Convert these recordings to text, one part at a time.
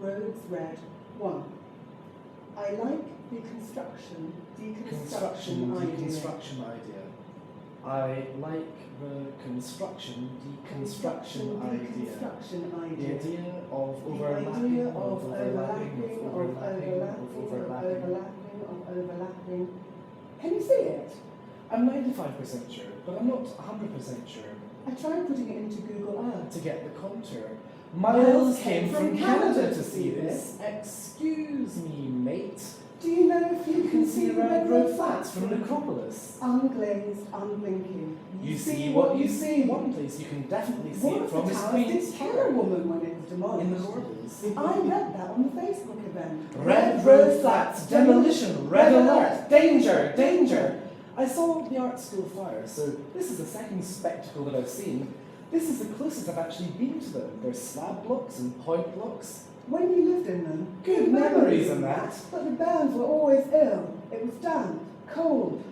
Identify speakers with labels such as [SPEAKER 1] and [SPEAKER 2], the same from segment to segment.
[SPEAKER 1] roads red. 1. I like the deconstruction idea.
[SPEAKER 2] I like the deconstruction idea. The idea of overlapping.
[SPEAKER 1] Can you see it?
[SPEAKER 2] I'm 95% sure, but I'm not 100% sure.
[SPEAKER 1] I tried putting it into Google Earth.
[SPEAKER 2] To get the contour. Miles came from Canada to see this. Excuse me, mate.
[SPEAKER 1] Do you know if you can see the red road
[SPEAKER 2] flats from Necropolis?
[SPEAKER 1] Unglazed, unblinking.
[SPEAKER 2] You see what you see. One place you can definitely see it from is Queen's
[SPEAKER 1] kill a woman when it was demolished.
[SPEAKER 2] In the Gordons.
[SPEAKER 1] I read that on the Facebook event.
[SPEAKER 2] Red road flats, demolition, red alert, danger, danger. I saw the art school fire, so this is the second spectacle that I've seen. This is the closest I've actually been to them. There's slab blocks and point blocks.
[SPEAKER 1] When you lived in them,
[SPEAKER 2] good memories in that.
[SPEAKER 1] But the bands were always ill. It was damp, cold.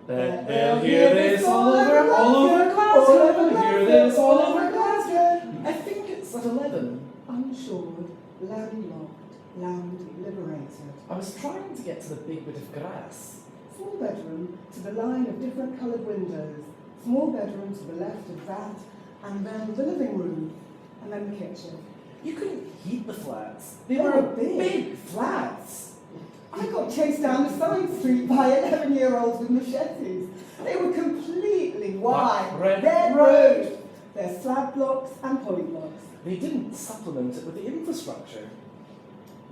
[SPEAKER 2] They'll hear this all over Glasgow. They'll hear this all over Glasgow. I think it's at 11.
[SPEAKER 1] Unshored, landlocked, land liberated.
[SPEAKER 2] I was trying to get to the big bit of grass.
[SPEAKER 1] Small bedroom to the line of different coloured windows. Small bedroom to the left of that, and then the living room, and then the kitchen.
[SPEAKER 2] You couldn't heat the flats. They were big flats.
[SPEAKER 1] I got chased down the side street by 11-year-olds with machetes. They were completely wide. Red road. They're slab blocks and point blocks.
[SPEAKER 2] They didn't supplement it with the infrastructure.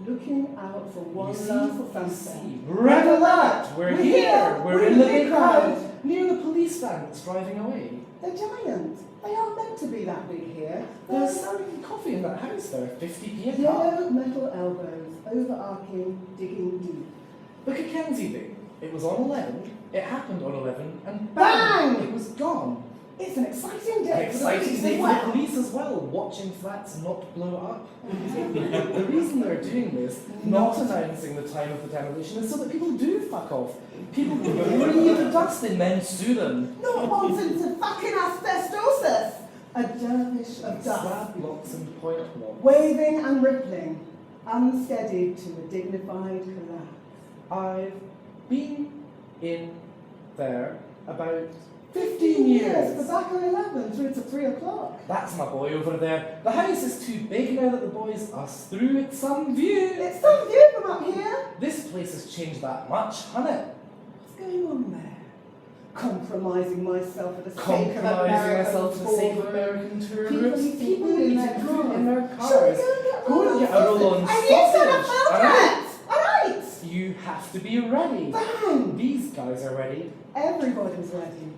[SPEAKER 1] Looking out for one last sunset.
[SPEAKER 2] Red alert! We're here! We're in the big crowd! Near the police van that's driving away.
[SPEAKER 1] They're giant. They aren't meant to be that big here.
[SPEAKER 2] They're selling coffee in that house there, 50p a cup.
[SPEAKER 1] Yellow metal elbows, overarching, digging deep.
[SPEAKER 2] The Mackenzie thing. It was on 11, it happened on 11, and bang! It was gone.
[SPEAKER 1] It's an exciting day.
[SPEAKER 2] An exciting day for the police as well, watching flats not blow up. The reason they're doing this, not announcing the time of the demolition, is so that people do fuck off. People breathe the dust in, then sue them.
[SPEAKER 1] Not wanting to fucking asbestosis. A dervish of dust.
[SPEAKER 2] Slab blocks and point blocks.
[SPEAKER 1] Waving and rippling, unsteadied to a dignified collapse.
[SPEAKER 2] I've been in there about 15 years.
[SPEAKER 1] The back on 11 through to 3 o'clock.
[SPEAKER 2] That's my boy over there. The house is too big now that the boys us through. It's some view.
[SPEAKER 1] It's some view from up here.
[SPEAKER 2] This place has changed that much, hasn't it?
[SPEAKER 1] What's going on there? Compromising myself for the sake of
[SPEAKER 2] American tour groups.
[SPEAKER 1] People in their
[SPEAKER 2] cars. Go and get a roll on sausage.
[SPEAKER 1] Alright.
[SPEAKER 2] You have to be ready.
[SPEAKER 1] Bang.
[SPEAKER 2] These guys are ready.
[SPEAKER 1] Everybody's ready.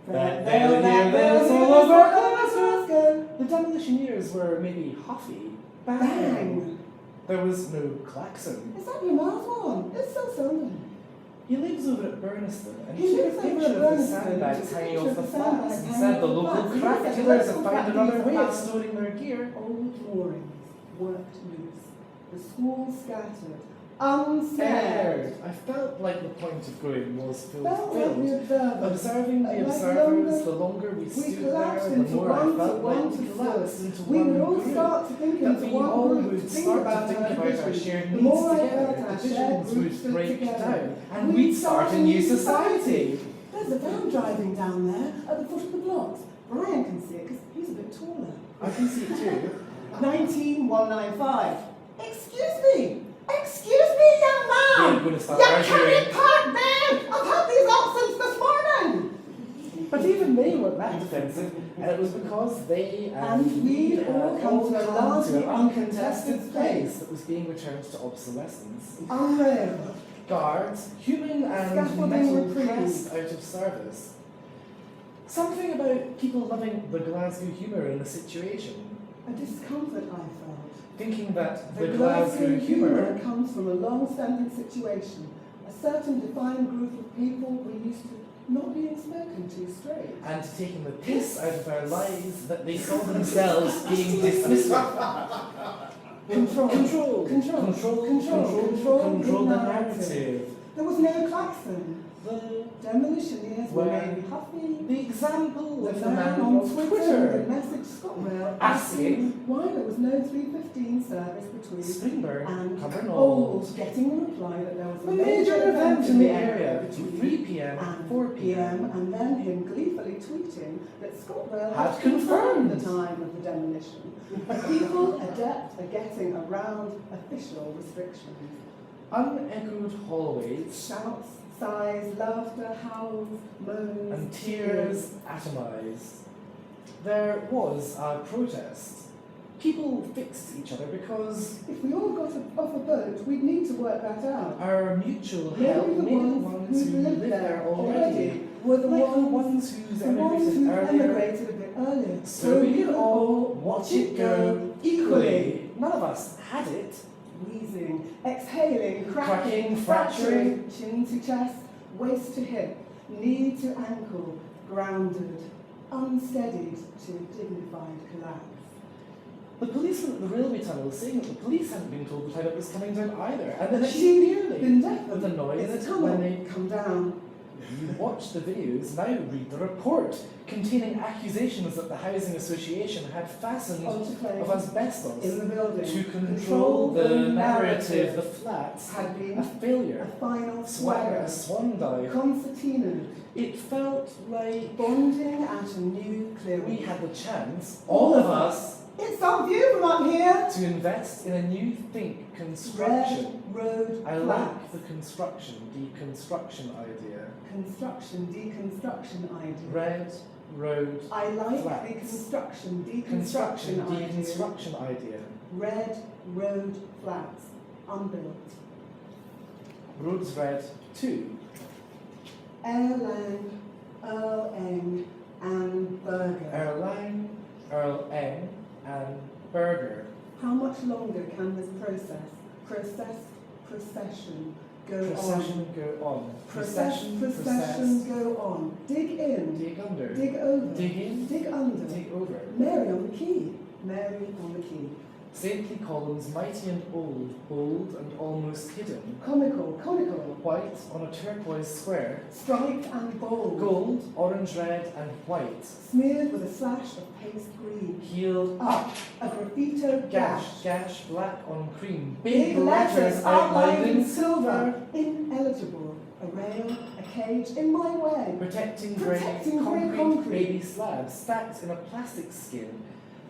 [SPEAKER 2] They'll hear this all over Glasgow. The demolitioneers were maybe huffy. Bang. There was no klaxon.
[SPEAKER 1] Is that your mom's one? It's still sounding.
[SPEAKER 2] He lives over at Burniston and
[SPEAKER 1] He
[SPEAKER 2] took a
[SPEAKER 1] lives over
[SPEAKER 2] picture
[SPEAKER 1] at
[SPEAKER 2] of the sandbags hanging off the flats and said the local crack dealers have found another way of storing their gear.
[SPEAKER 1] Old moorings worked loose. The school scattered. Unscared.
[SPEAKER 2] I felt like the point of going was fulfilled.
[SPEAKER 1] Observing
[SPEAKER 2] the observers, the longer we stood there, the more I felt like we collapsed into one group. That we all would start to think about our shared needs together. Divisions would break down, and we'd start a new society.
[SPEAKER 1] There's a van driving down there at the foot of the blocks. Brian can see it because he's a bit taller.
[SPEAKER 2] I can see it too.
[SPEAKER 1] 19195. Excuse me, young man!
[SPEAKER 2] You're going to start
[SPEAKER 1] you
[SPEAKER 2] arguing.
[SPEAKER 1] can't park there! I've had these options this morning!
[SPEAKER 2] But even they weren't that defensive, and it was because they
[SPEAKER 1] and we'd all come to a largely
[SPEAKER 2] uncontested space that was being returned to obsolescence.
[SPEAKER 1] Unreal.
[SPEAKER 2] Guards, human and metal pressed out of service. Something about people loving the Glasgow humour in the situation.
[SPEAKER 1] A discomfort I felt.
[SPEAKER 2] Thinking that the Glasgow humour
[SPEAKER 1] comes from a long-standing situation, a certain defined group of people we're used to not being spoken to straight.
[SPEAKER 2] And taking the piss out of our lives that they saw themselves being dismissed with. Control the narrative.
[SPEAKER 1] There was no klaxon.
[SPEAKER 2] The
[SPEAKER 1] demolitioneers were maybe huffy.
[SPEAKER 2] The example of
[SPEAKER 1] the man on Twitter would message ScotRail
[SPEAKER 2] asking
[SPEAKER 1] why there was no 3:15 service between
[SPEAKER 2] Springburn
[SPEAKER 1] and
[SPEAKER 2] Cumbernauld,
[SPEAKER 1] Old, getting the reply that there was
[SPEAKER 2] a major event in the area between 3 p.m. and 4 p.m.
[SPEAKER 1] and then him gleefully tweeting that ScotRail
[SPEAKER 2] had confirmed
[SPEAKER 1] the time of the demolition. People adept at getting around official restrictions.
[SPEAKER 2] Unechoed hallways,
[SPEAKER 1] Shouts, sighs, laughter, howls, moans,
[SPEAKER 2] and tears atomized. There was a protest. People fixed each other because
[SPEAKER 1] if we all got off a boat, we'd need to work that out.
[SPEAKER 2] our mutual
[SPEAKER 1] Maybe
[SPEAKER 2] help
[SPEAKER 1] the
[SPEAKER 2] made the ones who lived there already
[SPEAKER 1] were the
[SPEAKER 2] like
[SPEAKER 1] ones
[SPEAKER 2] who's
[SPEAKER 1] who
[SPEAKER 2] emigrated earlier,
[SPEAKER 1] emigrated a bit earlier.
[SPEAKER 2] so we could all watch it go equally. None of us had it.
[SPEAKER 1] Wheezing, exhaling,
[SPEAKER 2] Cracking, fracturing,
[SPEAKER 1] chin to chest, waist to hip, knee to ankle, grounded, unsteadied to dignified collapse.
[SPEAKER 2] The policeman at the railway tunnel was saying that the police hadn't been told the pilot was coming down either, and
[SPEAKER 1] And
[SPEAKER 2] that
[SPEAKER 1] she'd
[SPEAKER 2] she nearly
[SPEAKER 1] been deafened
[SPEAKER 2] with the noise
[SPEAKER 1] in the tunnel
[SPEAKER 2] when they
[SPEAKER 1] come down.
[SPEAKER 2] You watch the videos, now read the report containing accusations that the Housing Association had fastened
[SPEAKER 1] Autoclave
[SPEAKER 2] of asbestos
[SPEAKER 1] in the building
[SPEAKER 2] to control the narrative. The flats
[SPEAKER 1] had been
[SPEAKER 2] a failure,
[SPEAKER 1] a final
[SPEAKER 2] swagger, a
[SPEAKER 1] swagger,
[SPEAKER 2] swan dive.
[SPEAKER 1] concertina,
[SPEAKER 2] It felt like
[SPEAKER 1] bonding at a new clearing.
[SPEAKER 2] we had the chance, all of us,
[SPEAKER 1] It's our view from up here.
[SPEAKER 2] to invest in a new think construction.
[SPEAKER 1] Red road
[SPEAKER 2] I
[SPEAKER 1] flats.
[SPEAKER 2] like the construction, deconstruction idea.
[SPEAKER 1] Construction, deconstruction idea.
[SPEAKER 2] Red road
[SPEAKER 1] I like
[SPEAKER 2] flats.
[SPEAKER 1] the construction,
[SPEAKER 2] construction,
[SPEAKER 1] deconstruction idea.
[SPEAKER 2] deconstruction idea.
[SPEAKER 1] Red road flats, unbuilt.
[SPEAKER 2] Roads red 2.
[SPEAKER 1] Erlang, Earl Eng, and Berger.
[SPEAKER 2] Erlang, Earl Eng, and Berger.
[SPEAKER 1] How much longer can this procession go on?
[SPEAKER 2] Procession go on.
[SPEAKER 1] Procession go on. Dig in,
[SPEAKER 2] Dig under.
[SPEAKER 1] dig over,
[SPEAKER 2] Dig in.
[SPEAKER 1] dig under.
[SPEAKER 2] Dig over.
[SPEAKER 1] Mary on the key, Mary on the key.
[SPEAKER 2] Saintly columns, mighty and old, bold and almost hidden.
[SPEAKER 1] Comical,
[SPEAKER 2] White on a turquoise square.
[SPEAKER 1] striped and bold.
[SPEAKER 2] Gold, orange, red, and white.
[SPEAKER 1] Smeared with a slash of paste green.
[SPEAKER 2] Healed
[SPEAKER 1] Up, a graffito gash.
[SPEAKER 2] gash, black on cream.
[SPEAKER 1] Big letters outlined in
[SPEAKER 2] silver.
[SPEAKER 1] Ineligible. A rail, a cage in my way.
[SPEAKER 2] Protecting
[SPEAKER 1] Protecting
[SPEAKER 2] grey
[SPEAKER 1] grey
[SPEAKER 2] concrete
[SPEAKER 1] concrete.
[SPEAKER 2] baby slabs stacked in a plastic skin.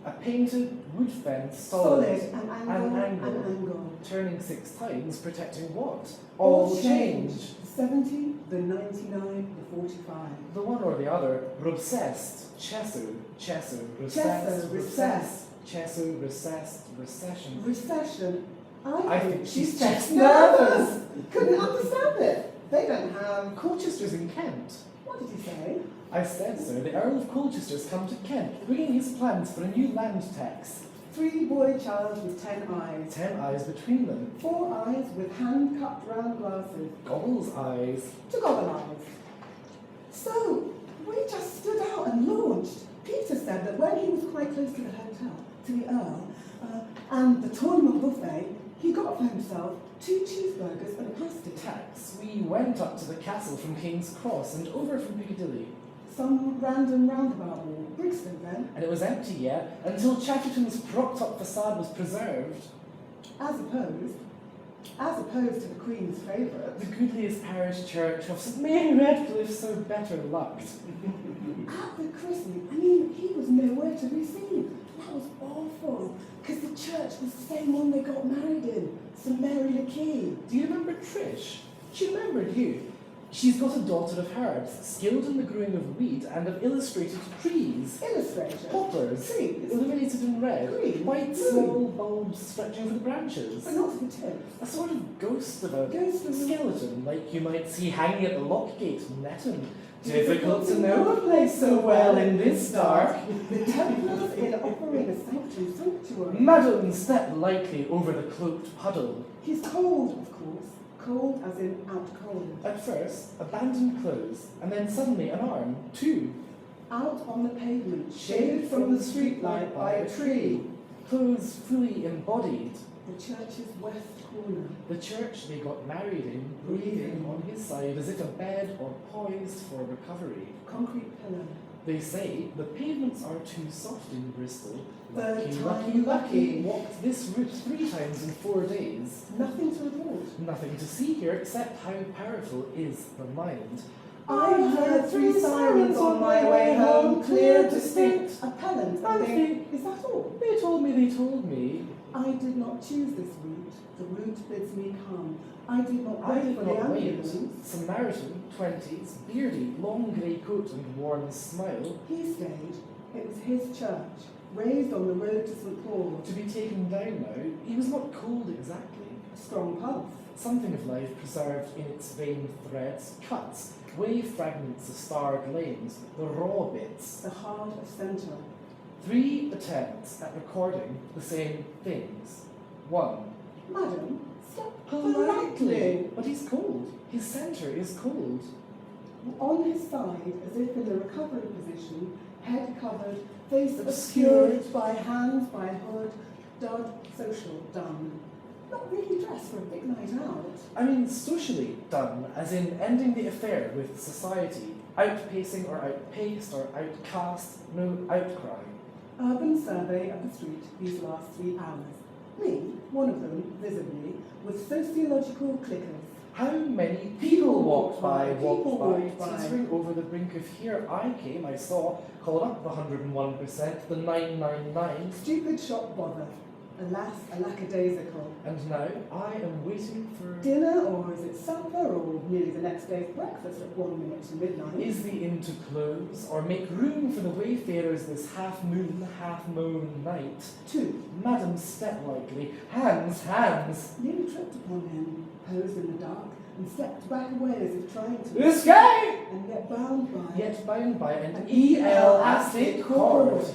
[SPEAKER 2] A painted wood fence
[SPEAKER 1] Solid
[SPEAKER 2] solid
[SPEAKER 1] and
[SPEAKER 2] and
[SPEAKER 1] angle.
[SPEAKER 2] turning 6 times, protecting what?
[SPEAKER 1] All
[SPEAKER 2] change.
[SPEAKER 1] The 70, the 99, the 45.
[SPEAKER 2] The one or the other. Obsessed. Chesu. Recessed.
[SPEAKER 1] recessed.
[SPEAKER 2] Chesu. Recessed. Recession.
[SPEAKER 1] Recession.
[SPEAKER 2] I think she's
[SPEAKER 1] just
[SPEAKER 2] nervous.
[SPEAKER 1] Couldn't understand it. They don't have.
[SPEAKER 2] Colchester's in Kent.
[SPEAKER 1] What did you say?
[SPEAKER 2] I said so. The Earl of Colchester's come to Kent, bringing his plans for a new land tax.
[SPEAKER 1] 3 boy child with 10 eyes.
[SPEAKER 2] 10 eyes between them.
[SPEAKER 1] 4 eyes with hand-cupped round glasses.
[SPEAKER 2] Goggles eyes.
[SPEAKER 1] To goggle eyes. So, we just stood out and launched. Peter said that when he was quite close to the hotel, to the Earl, and the tournament buffet, he got for himself 2 cheeseburgers and a pasty.
[SPEAKER 2] Tax. We went up to the castle from King's Cross and over from Piccadilly.
[SPEAKER 1] Some random roundabout walk. Bristol then.
[SPEAKER 2] And it was empty yet until Chatterton's propped up facade was preserved.
[SPEAKER 1] As opposed to the Queen's favourite.
[SPEAKER 2] The goodliest parish church of St Mary Redcliffe, so better lucked.
[SPEAKER 1] At the christening, I mean, he was nowhere to be seen. That was awful, because the church was the same one they got married in, St Mary le Quay.
[SPEAKER 2] Do you remember Trish? She remembered you. She's got a daughter of herbs, skilled in the growing of wheat and of illustrated trees.
[SPEAKER 1] Illustrator.
[SPEAKER 2] Poplars,
[SPEAKER 1] Trees.
[SPEAKER 2] illuminated in red,
[SPEAKER 1] Green.
[SPEAKER 2] white
[SPEAKER 1] Blue.
[SPEAKER 2] small bulbs stretching over the branches.
[SPEAKER 1] But not to the tips.
[SPEAKER 2] A sort of ghost of a
[SPEAKER 1] Ghost of a-
[SPEAKER 2] skeleton, like you might see hanging at the lock gate, Netton. Difficult to know a place so well in this dark.
[SPEAKER 1] The Templars in offering a sanctuary.
[SPEAKER 2] Madam, step lightly over the cloaked puddle.
[SPEAKER 1] He's cold, of course. Cold as in out cold.
[SPEAKER 2] At first, abandoned clothes, and then suddenly an arm, 2.
[SPEAKER 1] Out on the pavement, shaded from the streetlight by a tree.
[SPEAKER 2] Clothes fully embodied.
[SPEAKER 1] The church's west corner.
[SPEAKER 2] The church they got married in, breathing on his side as if a bed or poised for recovery.
[SPEAKER 1] Concrete pillar.
[SPEAKER 2] They say the pavements are too soft in Bristol.
[SPEAKER 1] Third
[SPEAKER 2] Lucky,
[SPEAKER 1] time lucky.
[SPEAKER 2] Walked this route 3 times in 4 days.
[SPEAKER 1] Nothing to report.
[SPEAKER 2] Nothing to see here except how powerful is the mind.
[SPEAKER 1] I heard 3 sirens on my way home, clear, distinct, appellant. I think, is that all?
[SPEAKER 2] They told me.
[SPEAKER 1] I did not choose this route. The route bids me come. I did not wait for the
[SPEAKER 2] wait.
[SPEAKER 1] ambulance.
[SPEAKER 2] Samaritan, 20s, beardy, long grey coat and worn smile.
[SPEAKER 1] He stayed. It was his church, raised on the road to St. Paul.
[SPEAKER 2] To be taken down now, he was not cold exactly.
[SPEAKER 1] A strong pulse.
[SPEAKER 2] Something of life preserved in its vein threads, cuts, wave fragments of starred lanes, the raw bits.
[SPEAKER 1] The heart of centre. 3
[SPEAKER 2] attempts at recording the same things. 1.
[SPEAKER 1] Madam, stop
[SPEAKER 2] Politely. But he's cold. His centre is cold.
[SPEAKER 1] On his side, as if in the recovery position, head covered, face obscured by hand, by hood, dud, social, done. Not really dressed for a big night out.
[SPEAKER 2] I mean socially done, as in ending the affair with society. Outpacing or outpaced or outcast, no outcry.
[SPEAKER 1] Urban survey of the street these last 3 hours. Me, one of them, visibly, with sociological clickers.
[SPEAKER 2] How many people walked by,
[SPEAKER 1] walked by.
[SPEAKER 2] teetering over the brink of here I came, I saw, called up the 101%, the 999.
[SPEAKER 1] Stupid shop bother. Alas, a lackadaisical.
[SPEAKER 2] And now I am waiting for...
[SPEAKER 1] Dinner, or is it supper, or merely the next day's breakfast at 1 minute to midnight?
[SPEAKER 2] Is the inn to close, or make room for the wayfarers this half-moon, half-moon night?
[SPEAKER 1] 2.
[SPEAKER 2] Madam step lightly, hands!
[SPEAKER 1] Nearly tripped upon him, posed in the dark, and stepped back away as if trying to...
[SPEAKER 2] Escape!
[SPEAKER 1] And get bound by...
[SPEAKER 2] an elastic cord.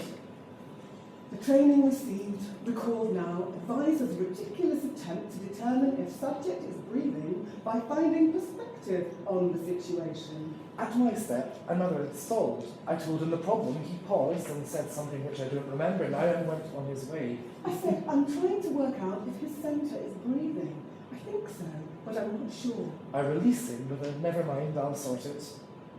[SPEAKER 1] The training received, recalled now, advised as a ridiculous attempt to determine if subject is breathing by finding perspective on the situation.
[SPEAKER 2] At my step, another stalled. I told him the problem. He paused and said something which I don't remember now and went on his way.
[SPEAKER 1] I said, I'm trying to work out if his centre is breathing. I think so, but I'm not sure.
[SPEAKER 2] I released him with a never mind, I'll sort it.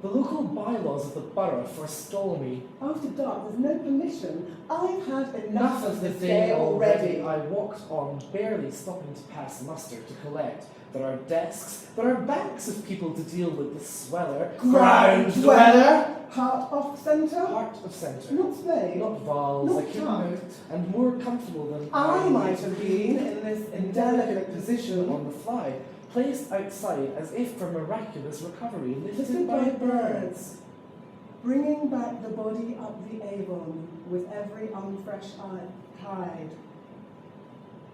[SPEAKER 2] The local bylaws of the borough forestall me.
[SPEAKER 1] After dark, there's no permission. I've had enough of
[SPEAKER 2] the
[SPEAKER 1] this day already.
[SPEAKER 2] I walked on, barely stopping to pass muster to collect. There are desks, there are banks of people to deal with the sweller.
[SPEAKER 1] Ground dweller! Heart off centre?
[SPEAKER 2] Heart of centre.
[SPEAKER 1] Not spade.
[SPEAKER 2] Not vowels,
[SPEAKER 1] Not
[SPEAKER 2] a keynote, and more comfortable than
[SPEAKER 1] I might have been in this indelicate position
[SPEAKER 2] on the fly. Placed outside as if for miraculous recovery, lifted
[SPEAKER 1] by
[SPEAKER 2] by
[SPEAKER 1] birds, bringing back the body up the Avon with every unfresh tide.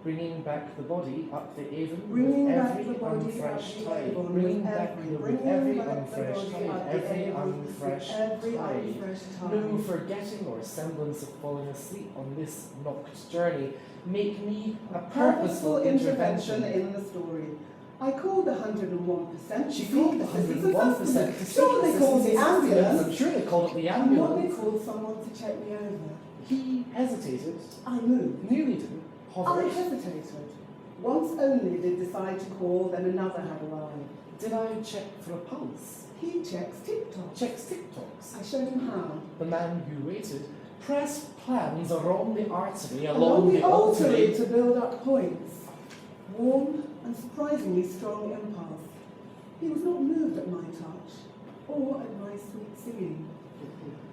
[SPEAKER 2] Bringing back the body up the Avon
[SPEAKER 1] Bringing
[SPEAKER 2] with
[SPEAKER 1] back
[SPEAKER 2] every
[SPEAKER 1] the body
[SPEAKER 2] unfresh
[SPEAKER 1] up the
[SPEAKER 2] tide.
[SPEAKER 1] Avon
[SPEAKER 2] Bringing
[SPEAKER 1] with
[SPEAKER 2] back
[SPEAKER 1] every-
[SPEAKER 2] with
[SPEAKER 1] bringing
[SPEAKER 2] every
[SPEAKER 1] back the
[SPEAKER 2] unfresh
[SPEAKER 1] body
[SPEAKER 2] tide.
[SPEAKER 1] up the
[SPEAKER 2] Every
[SPEAKER 1] Avon
[SPEAKER 2] unfresh
[SPEAKER 1] with every
[SPEAKER 2] tide.
[SPEAKER 1] unfresh tide.
[SPEAKER 2] No forgetting or semblance of falling asleep on this knocked journey. Make me a purposeful intervention.
[SPEAKER 1] in the story. I called the 101%.
[SPEAKER 2] She called the 101%. to
[SPEAKER 1] Sure, they
[SPEAKER 2] seek
[SPEAKER 1] called the
[SPEAKER 2] assistance.
[SPEAKER 1] ambulance.
[SPEAKER 2] I'm sure they called up the
[SPEAKER 1] And what they
[SPEAKER 2] ambulance.
[SPEAKER 1] called someone to check me over.
[SPEAKER 2] He hesitated,
[SPEAKER 1] I moved.
[SPEAKER 2] nearly did,
[SPEAKER 1] I
[SPEAKER 2] hovered.
[SPEAKER 1] hesitated. Once only did decide to call, then another had arrived.
[SPEAKER 2] Did I check for a pulse?
[SPEAKER 1] He checks TikTok.
[SPEAKER 2] Checks TikToks.
[SPEAKER 1] I showed him how.
[SPEAKER 2] The man who waited pressed plans along the artery,
[SPEAKER 1] Along the artery
[SPEAKER 2] artery.
[SPEAKER 1] to build up points. Warm and surprisingly strong impulse. He was not moved at my touch, or at my sweet singing.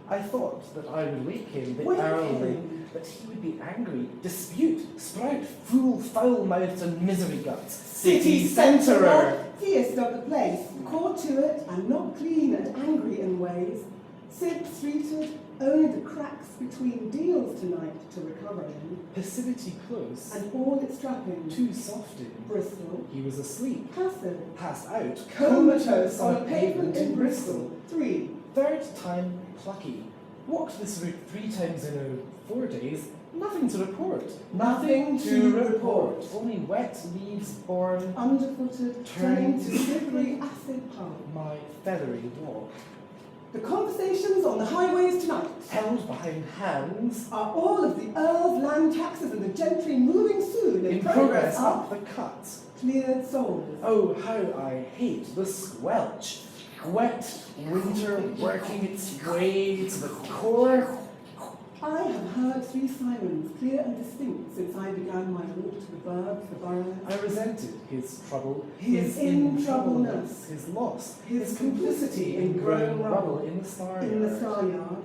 [SPEAKER 2] I thought that I would wake him, the
[SPEAKER 1] Wake
[SPEAKER 2] early,
[SPEAKER 1] him.
[SPEAKER 2] that he would be angry, dispute, sprout, fool, foul-mouthed and misery guts. City centrer!
[SPEAKER 1] Theist of the place, caught to it and not clean and angry in ways. Silk-streeted, only the cracks between deals tonight to recover in,
[SPEAKER 2] Passivity close,
[SPEAKER 1] and all its trappings.
[SPEAKER 2] too soft in.
[SPEAKER 1] Bristol,
[SPEAKER 2] He was asleep,
[SPEAKER 1] passive,
[SPEAKER 2] passed out,
[SPEAKER 1] comatose on a pavement in Bristol. 3.
[SPEAKER 2] Third time plucky. Walked this route 3 times in 4 days. Nothing to report.
[SPEAKER 1] Nothing to report.
[SPEAKER 2] Only wet leaves born
[SPEAKER 1] Underfooted, turning to slippery acid pulp.
[SPEAKER 2] my feathery walk.
[SPEAKER 1] The conversations on the highways tonight
[SPEAKER 2] held behind hands,
[SPEAKER 1] are all of the Earl's land taxes and the gentry moving soon
[SPEAKER 2] in progress up the cut.
[SPEAKER 1] Cleared souls.
[SPEAKER 2] Oh, how I hate the squelch. Wet winter working its way to the core.
[SPEAKER 1] I have heard 3 sirens, clear and distinct, since I began my walk to the burbs, the boroughs.
[SPEAKER 2] I resented his trouble,
[SPEAKER 1] His in-troubleness,
[SPEAKER 2] his loss,
[SPEAKER 1] his
[SPEAKER 2] complicity in growing rubble in the star
[SPEAKER 1] in the
[SPEAKER 2] yard.
[SPEAKER 1] star yard.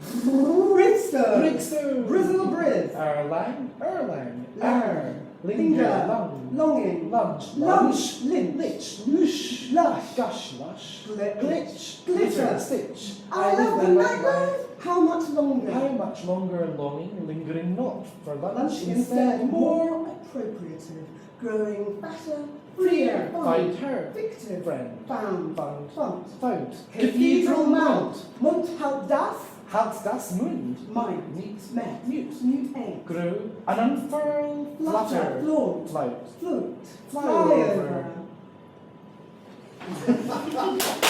[SPEAKER 1] Bristol, Brizzle Briz,
[SPEAKER 2] Erlang, Erlang,
[SPEAKER 1] Lang,
[SPEAKER 2] Linger, Lung,
[SPEAKER 1] Longing,
[SPEAKER 2] Lunch,
[SPEAKER 1] Lunch, Lynch,
[SPEAKER 2] Lich, Lush,
[SPEAKER 1] Lush,
[SPEAKER 2] Gush, Lush,
[SPEAKER 1] Glitch,
[SPEAKER 2] Glitter, Stitch.
[SPEAKER 1] I love the nightlife. How much longer?
[SPEAKER 2] How much longer longing, lingering not for lunch,
[SPEAKER 1] Lunch instead, more appropriative, growing fatter, freer,
[SPEAKER 2] Find her,
[SPEAKER 1] fictive,
[SPEAKER 2] friend,
[SPEAKER 1] found,
[SPEAKER 2] found,
[SPEAKER 1] Cathedral Mount, Mount halt das,
[SPEAKER 2] Halt das Mund,
[SPEAKER 1] mind,
[SPEAKER 2] neat,
[SPEAKER 1] met,
[SPEAKER 2] mute,
[SPEAKER 1] mute egg,
[SPEAKER 2] grew, an unfurled, flutter,
[SPEAKER 1] flaunt,
[SPEAKER 2] float,
[SPEAKER 1] float,
[SPEAKER 2] fly over.
[SPEAKER 1] over.